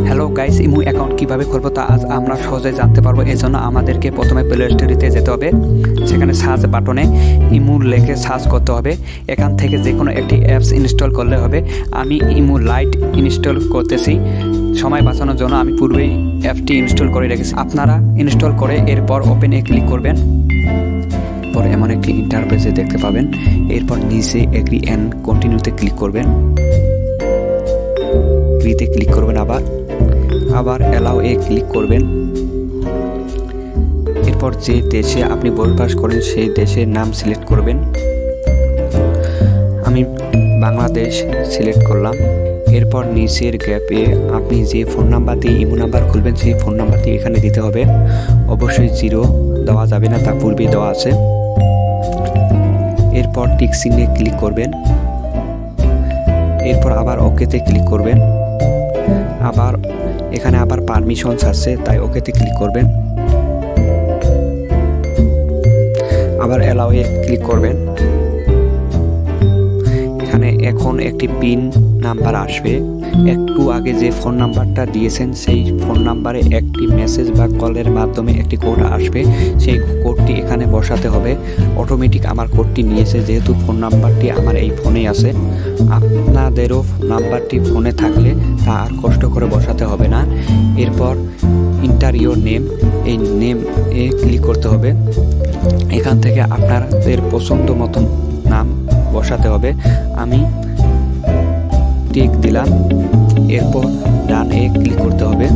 Hello guys, imo account কিভাবে খুলবো তা আজ আমরা সহজে জানতে পারবো। এজন্য আমাদেরকে প্রথমে প্লে স্টোরে যেতে হবে। সেখানে সার্চ বাটনে ইমো লিখে সার্চ করতে হবে। এখান থেকে যে কোনো একটি অ্যাপস ইনস্টল করলে হবে। আমি ইমো লাইট ইনস্টল করতেছি। সময় বাঁচানোর জন্য আমি পূর্বেই অ্যাপটি ইনস্টল করে রেখেছি। আপনারা ইনস্টল করে এরপর ওপেনে ক্লিক করবেন। পর এমন একটি ইন্টারফেসে দেখতে পাবেন। এরপর নিচে এগ্রি অ্যান্ড কন্টিনিউতে ক্লিক করবেন। এগ্রিতে ক্লিক করবেন, আবার অ্যালাউ এ ক্লিক করবেন। এরপর যে দেশে আপনি বসবাস করেন সেই দেশের নাম সিলেক্ট করবেন। আমি বাংলাদেশ সিলেক্ট করলাম। এরপর নিচের গ্যাপে আপনি যে ফোন নাম্বার দিয়ে ইমো নাম্বার খুলবেন সেই ফোন নাম্বারটি এখানে দিতে হবে। অবশ্যই 0 দেওয়া যাবে না, তা পূর্বেই দেওয়া আছে। এরপর টিক চিহ্নে ক্লিক করবেন। এরপর আবার ওকেতে ক্লিক করবেন। এখানে আবার পারমিশনস আছে, তাই ওকেতে ক্লিক করবেন। আবার অ্যালাউ এ ক্লিক করবেন। এখানে এখন একটি পিন নাম্বার আসবে। একটু আগে যে ফোন নাম্বারটা দিয়েছেন সেই ফোন নাম্বারে একটি মেসেজ বা কলের মাধ্যমে একটি কোড আসবে। সেই কোডটি এখানে বসাতে হবে। অটোমেটিক আমার কোডটি নিয়েছে, যেহেতু ফোন নাম্বারটি আমার এই ফোনেই আছে। আপনাদেরও নাম্বারটি ফোনে থাকলে তা আর কষ্ট করে বসাতে হবে না। এরপর ইন্টার ইওর নেম, এই নেম এ ক্লিক করতে হবে। এখান থেকে আপনাদের পছন্দ মতন নাম বসাতে হবে। আমি টিক দিলাম। এরপর ডান এ ক্লিক করতে হবে।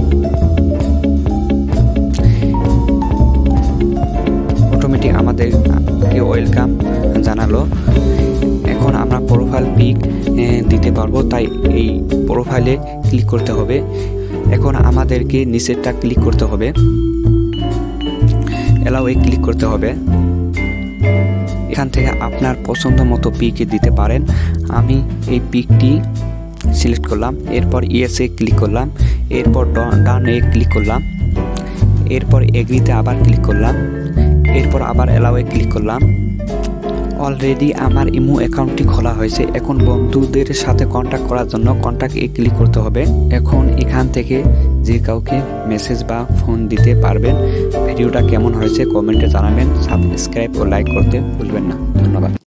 অটোমেটিক আমাদেরকে ওয়েলকাম জানালো। এখন আমরা প্রোফাইল পিক দিতে পারবো, তাই এই প্রোফাইলে ক্লিক করতে হবে। এখন আমাদেরকে নিচেরটা ক্লিক করতে হবে। অ্যালাউ এ ক্লিক করতে হবে। এখান থেকে আপনার পছন্দ মতো পিক দিতে পারেন। আমি এই পিকটি সিলেক্ট করলাম। এরপর ইয়েস এ ক্লিক করলাম। এরপর ডান এ ক্লিক করলাম। এরপর এগ্রিতে আবার ক্লিক করলাম। এরপর আবার অ্যালাউ এ ক্লিক করলাম। অলরেডি আমার ইমো অ্যাকাউন্টটি খোলা হয়েছে। এখন বন্ধুদের সাথে কন্ট্যাক্ট করার জন্য কন্ট্যাক্ট এ ক্লিক করতে হবে। এখন এখান থেকে যে কাউকে মেসেজ বা ফোন দিতে পারবেন। ভিডিওটা কেমন হয়েছে কমেন্টে জানাবেন। সাবস্ক্রাইব ও লাইক করতে ভুলবেন না। ধন্যবাদ।